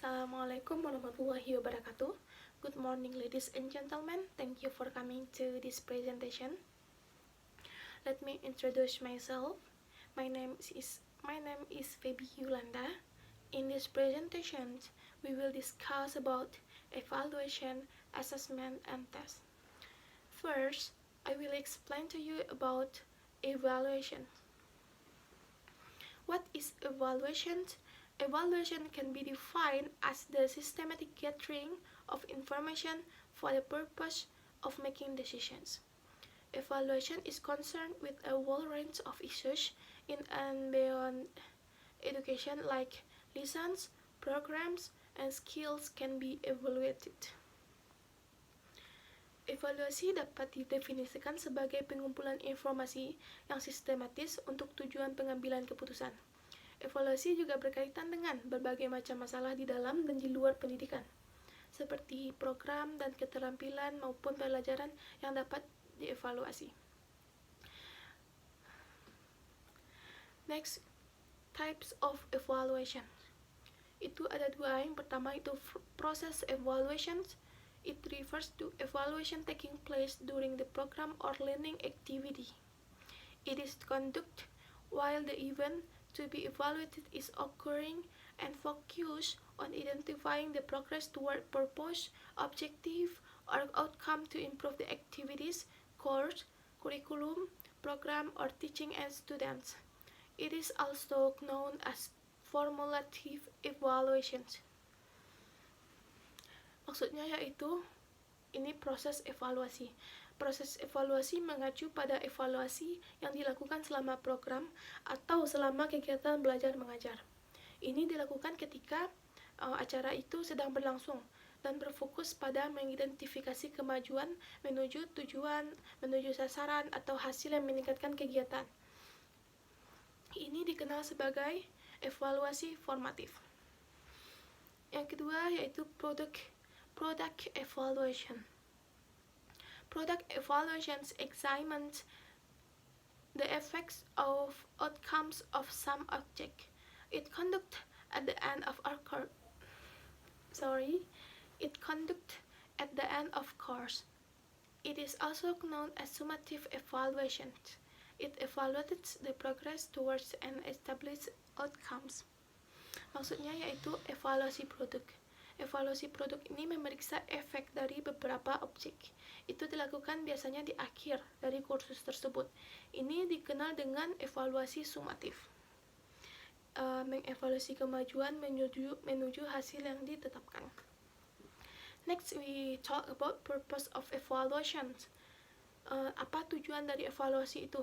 Assalamualaikum warahmatullahi wabarakatuh. Good morning, ladies and gentlemen. Thank you for coming to this presentation. Let me introduce myself. My name is Feby Yulanda. In this presentation, we will discuss about evaluation, assessment, and test. First, I will explain to you about evaluation. What is evaluation? Evaluation can be defined as the systematic gathering of information for the purpose of making decisions. Evaluation is concerned with a wide range of issues in and beyond education, like lessons, programs, and skills can be evaluated. Evaluasi dapat didefinisikan sebagai pengumpulan informasi yang sistematis untuk tujuan pengambilan keputusan. Evaluasi juga berkaitan dengan berbagai macam masalah di dalam dan di luar pendidikan, seperti program dan keterampilan maupun pelajaran yang dapat dievaluasi. Next, types of evaluation. Itu ada dua. Yang pertama itu process evaluation. It refers to evaluation taking place during the program or learning activity. It is conducted while the event to be evaluated is occurring and focus on identifying the progress toward purpose, objective, or outcome to improve the activities, course, curriculum, program, or teaching and students. It is also known as formulative evaluations. Maksudnya yaitu ini proses evaluasi. Proses evaluasi mengacu pada evaluasi yang dilakukan selama program atau selama kegiatan belajar mengajar. Ini dilakukan ketika acara itu sedang berlangsung dan berfokus pada mengidentifikasi kemajuan menuju tujuan, menuju sasaran atau hasil yang meningkatkan kegiatan. Ini dikenal sebagai evaluasi formatif. Yang kedua yaitu product evaluation. Product evaluations examine the effects of outcomes of some object. It conducted at the end of course. It is also known as summative evaluation. It evaluates the progress towards an established outcomes. Maksudnya yaitu evaluasi produk. Evaluasi produk ini memeriksa efek dari beberapa objek. Itu dilakukan biasanya di akhir dari kursus tersebut. Ini dikenal dengan evaluasi sumatif. Mengevaluasi kemajuan menuju hasil yang ditetapkan. Next, we talk about purpose of evaluation. Apa tujuan dari evaluasi itu?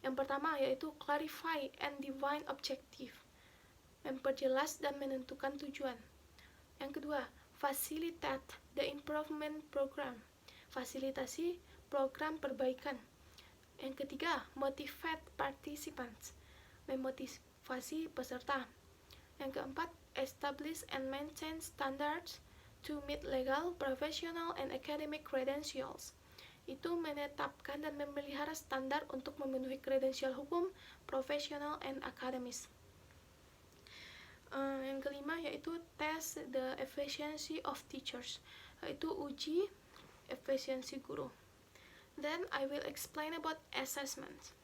Yang pertama yaitu clarify and define objective. Memperjelas dan menentukan tujuan. Yang kedua, facilitate the improvement program. Fasilitasi program perbaikan. Yang ketiga, motivate participants. Memotivasi peserta. Yang keempat, establish and maintain standards to meet legal, professional, and academic credentials. Itu menetapkan dan memelihara standar untuk memenuhi kredensial hukum, profesional, and akademis. Yang kelima yaitu test the efficiency of teachers, yaitu uji efisiensi guru. Then I will explain about assessment.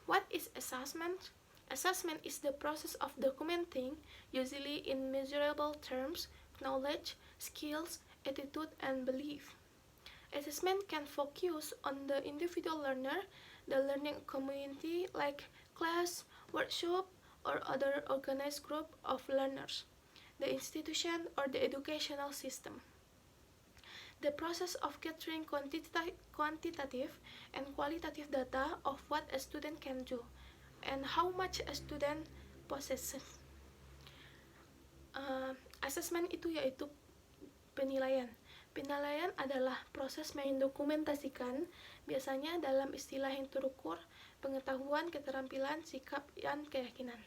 What is assessment? Assessment is the process of documenting, usually in measurable terms, knowledge, skills, attitude, and belief. Assessment can focus on the individual learner, the learning community like class, workshop, or other organized group of learners, the institution or the educational system. The process of gathering quantitative and qualitative data of what a student can do and how much a student possesses. Assessment itu yaitu penilaian. Penilaian adalah proses mendokumentasikan, biasanya dalam istilah yang terukur, pengetahuan, keterampilan, sikap, dan keyakinan.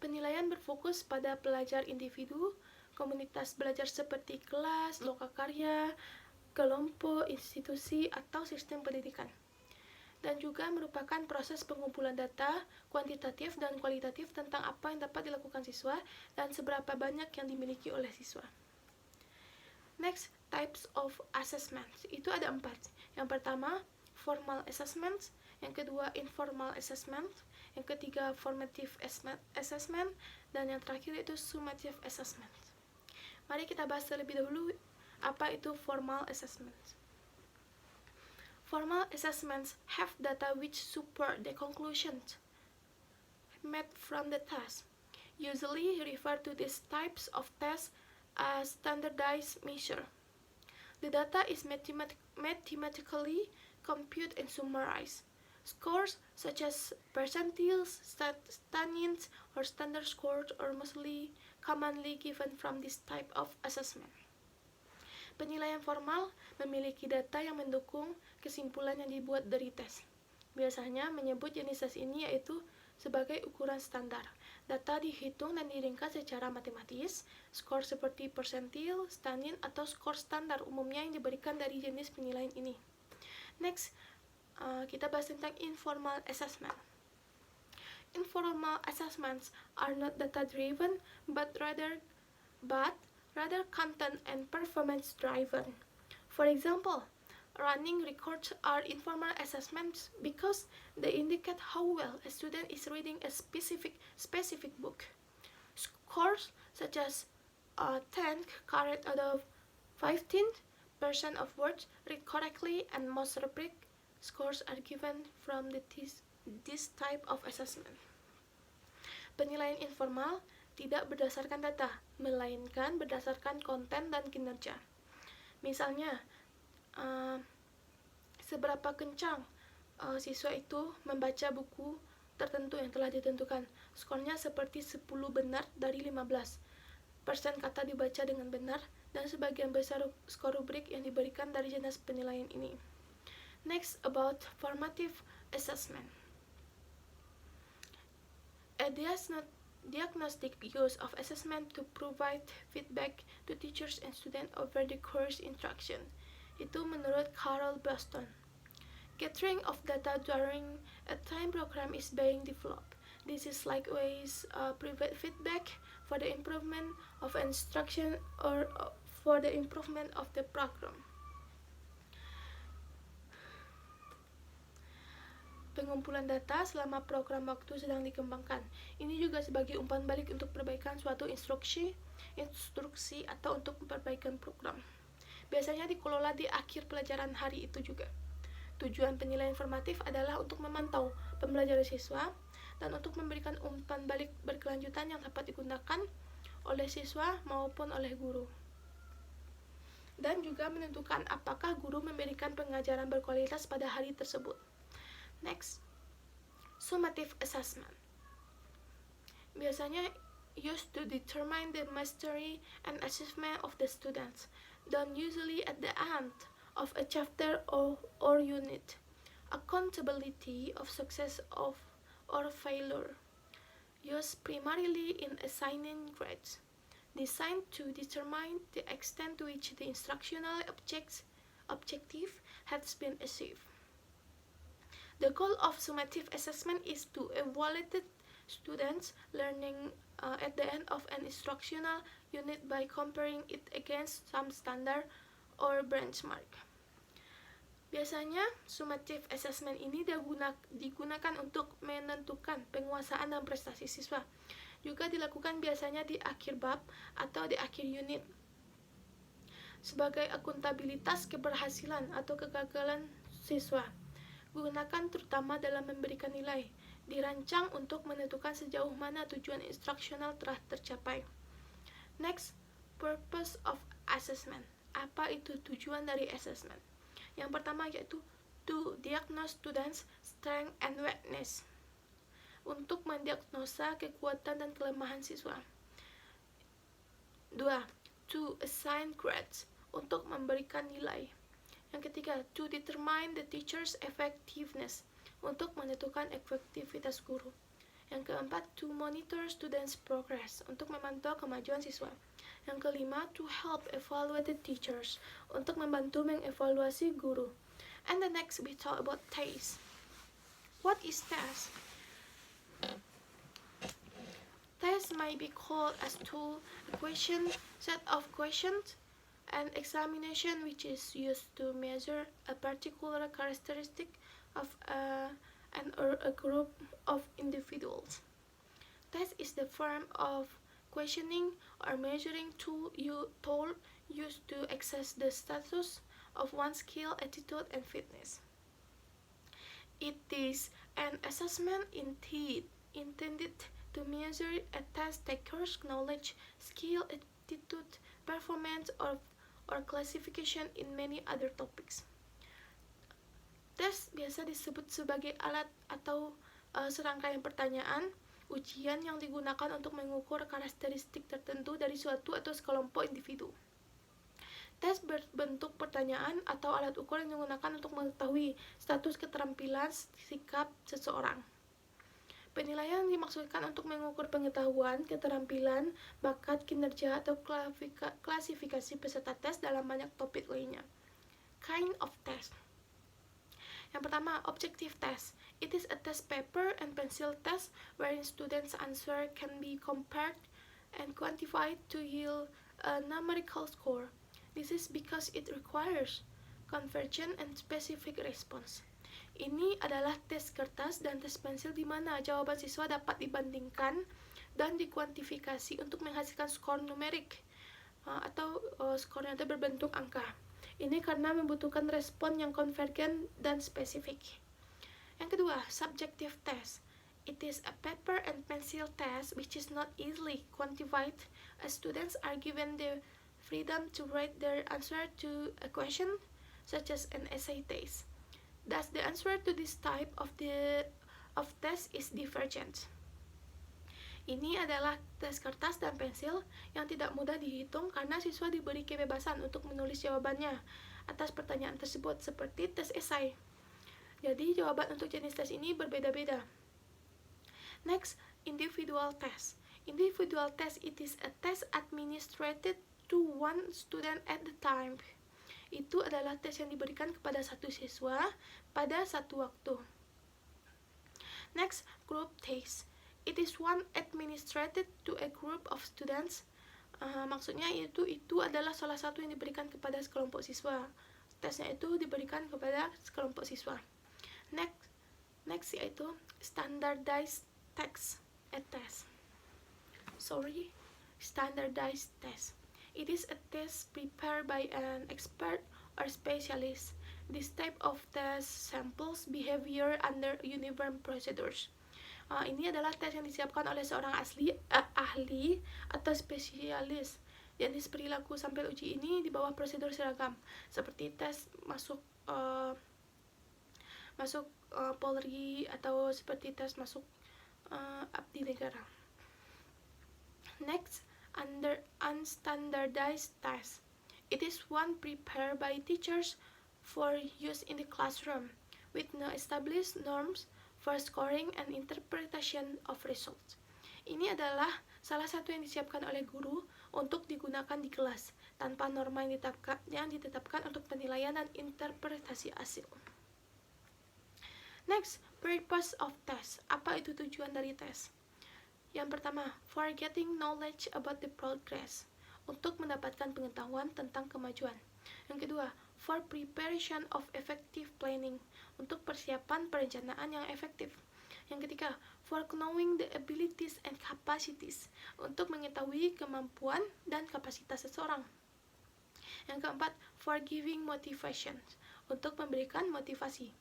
Penilaian berfokus pada pelajar individu, komunitas belajar seperti kelas, lokakarya, kelompok, institusi, atau sistem pendidikan. dan juga merupakan proses pengumpulan data kuantitatif dan kualitatif tentang apa yang dapat dilakukan siswa dan seberapa banyak yang dimiliki oleh siswa. Next, types of assessments. Itu ada 4. Yang pertama, formal assessments. Yang kedua, informal assessment. Yang ketiga, formative assessment. Dan yang terakhir itu summative assessment. Mari kita bahas terlebih dahulu apa itu formal assessment. Formal assessments have data which support the conclusions made from the test. Usually refer to these types of tests as standardized measure. The data is mathematically computed and summarized. Scores such as percentiles, stanins, or standard scores are mostly commonly given from this type of assessment. Penilaian formal memiliki data yang mendukung kesimpulan yang dibuat dari tes. Biasanya menyebut jenis tes ini yaitu sebagai ukuran standar. Data dihitung dan diringkas secara matematis. Skor seperti persentil, stanin, atau skor standar umumnya yang diberikan dari jenis penilaian ini. Next, kita bahas tentang informal assessment. Informal assessments are not data-driven, but rather content and performance driven. For example, running records are informal assessments because they indicate how well a student is reading a specific book. Scores such as 10 correct out of 15% of words read correctly and most rubric scores are given from this type of assessment. Penilaian informal tidak berdasarkan data, melainkan berdasarkan konten dan kinerja. Misalnya, seberapa kencang siswa itu membaca buku tertentu yang telah ditentukan. Skornya seperti 10 benar dari 15%. Kata dibaca dengan benar, dan sebagian besar skor rubrik yang diberikan dari jenis penilaian ini. Next, about formative assessment. A diagnostic use of assessment to provide feedback to teachers and students over the course instruction. Itu menurut Carol Boston. Gathering of data during a time program is being developed. This is likewise provide feedback for the improvement of instruction or for the improvement of the program. Pengumpulan data selama program waktu sedang dikembangkan. Ini juga sebagai umpan balik untuk perbaikan suatu instruksi atau untuk perbaikan program. Biasanya dikelola di akhir pelajaran hari itu juga. Tujuan penilaian formatif adalah untuk memantau pembelajaran siswa dan untuk memberikan umpan balik berkelanjutan yang dapat digunakan oleh siswa maupun oleh guru. Dan juga menentukan apakah guru memberikan pengajaran berkualitas pada hari tersebut. Next, summative assessment. Biasanya used to determine the mastery and achievement of the students, done usually at the end of a chapter or unit. Accountability of success or failure. Used primarily in assigning grades. Designed to determine the extent to which the instructional objective has been achieved. The goal of summative assessment is to evaluate students' learning at the end of an instructional unit by comparing it against some standard or benchmark. Biasanya, summative assessment ini digunakan untuk menentukan penguasaan dan prestasi siswa. Juga dilakukan biasanya di akhir bab atau di akhir unit. Sebagai akuntabilitas keberhasilan atau kegagalan siswa. Gunakan terutama dalam memberikan nilai, dirancang untuk menentukan sejauh mana tujuan instruksional telah tercapai. Next, purpose of assessment. Apa itu tujuan dari assessment? Yang pertama yaitu to diagnose students' strength and weakness. Untuk mendiagnosa kekuatan dan kelemahan siswa. 2. To assign grades. Untuk memberikan nilai. Yang ketiga, to determine the teacher's effectiveness, untuk menentukan efektivitas guru. Yang keempat, to monitor students' progress, untuk memantau kemajuan siswa. Yang kelima, to help evaluate the teachers, untuk membantu mengevaluasi guru. And the next we talk about taste. What is test? Test may be called as tool, a set of questions, an examination which is used to measure a particular characteristic of an or a group of individuals. Test is the form of questioning or measuring tool used to assess the status of one's skill, attitude, and fitness. It is an assessment intended to measure a test taker's knowledge, skill, attitude, performance, or classification in many other topics. Tes biasa disebut sebagai alat atau serangkaian pertanyaan, ujian yang digunakan untuk mengukur karakteristik tertentu dari suatu atau sekelompok individu. Tes berbentuk pertanyaan atau alat ukur yang digunakan untuk mengetahui status keterampilan sikap seseorang. Penilaian dimaksudkan untuk mengukur pengetahuan, keterampilan, bakat, kinerja, atau klasifikasi peserta tes dalam banyak topik lainnya. Kind of test. Yang pertama, objective test. It is a test paper and pencil test wherein students' answer can be compared and quantified to yield a numerical score. This is because it requires convergent and specific response. Ini adalah tes kertas dan tes pensil di mana jawaban siswa dapat dibandingkan dan dikuantifikasi untuk menghasilkan skor numerik atau skor yang berbentuk angka. Ini karena membutuhkan respon yang konvergen dan spesifik. Yang kedua, subjective test. It is a paper and pencil test which is not easily quantified as students are given the freedom to write their answer to a question, such as an essay test. Thus, the answer to this type of test is divergent. Ini adalah tes kertas dan pensil yang tidak mudah dihitung karena siswa diberi kebebasan untuk menulis jawabannya atas pertanyaan tersebut seperti tes esai. Jadi, jawaban untuk jenis tes ini berbeda-beda. Next, individual test. Individual test, it is a test administered to one student at the time. Itu adalah tes yang diberikan kepada satu siswa pada satu waktu. Next, group test. It is one administered to a group of students. Maksudnya itu adalah salah satu yang diberikan kepada sekelompok siswa. Tesnya itu diberikan kepada sekelompok siswa. Next yaitu standardized test. Standardized test. It is a test prepared by an expert or specialist. This type of test samples behavior under uniform procedures. Ini adalah tes yang disiapkan oleh seorang ahli atau spesialis. Jenis perilaku sampel uji ini di bawah prosedur seragam, seperti tes masuk Polri atau seperti tes masuk abdi negara. Next, under unstandardized test. It is one prepared by teachers for use in the classroom, with no established norms for scoring and interpretation of results. Ini adalah salah satu yang disiapkan oleh guru untuk digunakan di kelas, tanpa norma yang ditetapkan untuk penilaian dan interpretasi hasil. Next, purpose of test. Apa itu tujuan dari tes? Yang pertama, for getting knowledge about the progress, untuk mendapatkan pengetahuan tentang kemajuan. Yang kedua, for preparation of effective planning, untuk persiapan perencanaan yang efektif. Yang ketiga, for knowing the abilities and capacities, untuk mengetahui kemampuan dan kapasitas seseorang. Yang keempat, for giving motivation, untuk memberikan motivasi.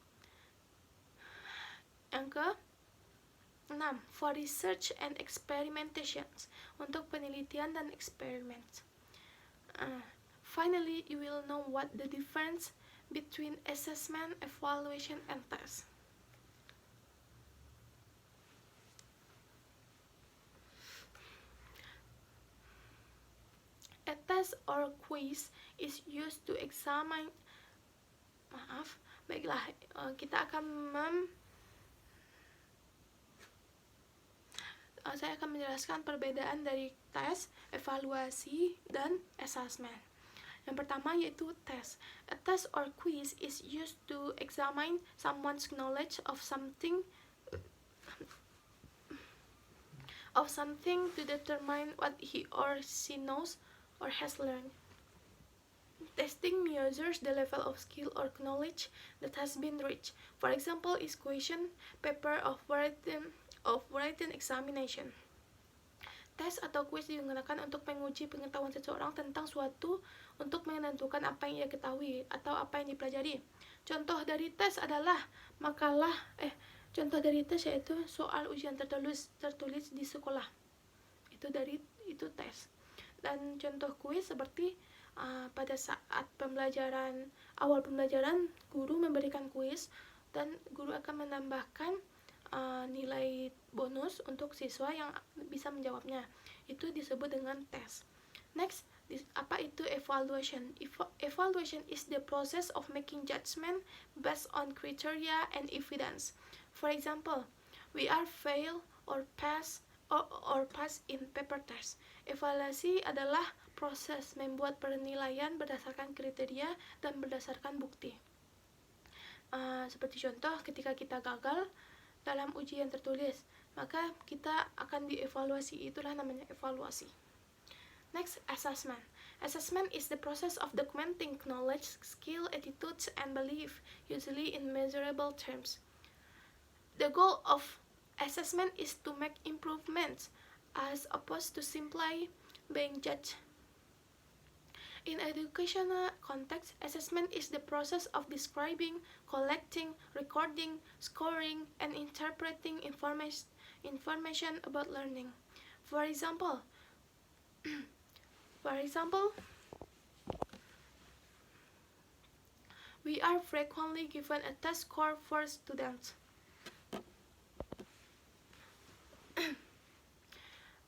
Yang ke-6, for research and experimentations, untuk penelitian dan eksperimen. Finally, you will know what the difference between assessment, evaluation, and test. A test or quiz is used to examine. Baiklah, kita akan saya akan menjelaskan perbedaan dari tes, evaluasi, dan assessment. Yang pertama yaitu test. A test or quiz is used to examine someone's knowledge of something to determine what he or she knows or has learned. Testing measures the level of skill or knowledge that has been reached. For example, is question paper of written examination. Tes atau quiz digunakan untuk menguji pengetahuan seseorang tentang suatu untuk menentukan apa yang ia ketahui atau apa yang dipelajari. Contoh dari tes adalah contoh dari tes yaitu soal ujian tertulis di sekolah. Itu tes. Dan contoh kuis seperti pada saat awal pembelajaran guru memberikan kuis dan guru akan menambahkan nilai bonus untuk siswa yang bisa menjawabnya. Itu disebut dengan tes. Next, apa itu evaluation? Evaluation is the process of making judgment based on criteria and evidence. For example, we are fail or pass in paper test. Evaluasi adalah proses membuat penilaian berdasarkan kriteria dan berdasarkan bukti. Seperti contoh, ketika kita gagal dalam ujian tertulis, maka kita akan dievaluasi. Itulah namanya evaluasi. Next, assessment. Assessment is the process of documenting knowledge, skill, attitudes, and belief, usually in measurable terms. The goal of assessment is to make improvements, as opposed to simply being judged. In educational context, assessment is the process of describing, collecting, recording, scoring, and interpreting information about learning. For example, we are frequently given a test score for students.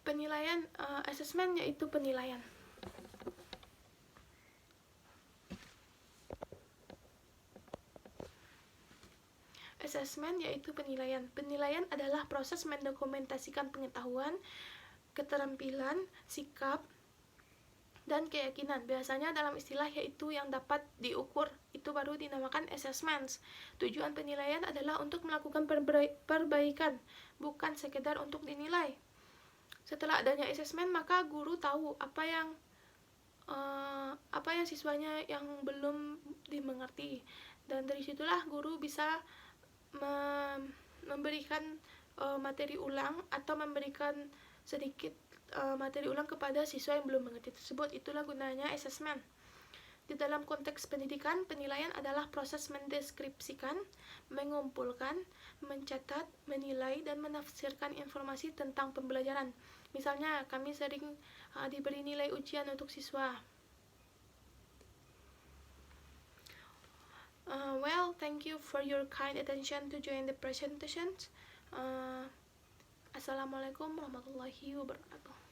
Penilaian, assessment yaitu penilaian. Assessment yaitu penilaian. Penilaian adalah proses mendokumentasikan pengetahuan, keterampilan, sikap, dan keyakinan. Biasanya dalam istilah yaitu yang dapat diukur. Itu baru dinamakan assessments. Tujuan penilaian adalah untuk melakukan perbaikan, bukan sekedar untuk dinilai. Setelah adanya assessment, maka guru tahu apa yang siswanya yang belum dimengerti. Dan dari situlah guru bisa memberikan materi ulang atau memberikan sedikit materi ulang kepada siswa yang belum mengerti tersebut. Itulah gunanya assessment. Di dalam konteks pendidikan, penilaian adalah proses mendeskripsikan, mengumpulkan, mencatat, menilai, dan menafsirkan informasi tentang pembelajaran. Misalnya, kami sering diberi nilai ujian untuk siswa. Well, thank you for your kind attention to join the presentation. Assalamualaikum warahmatullahi wabarakatuh.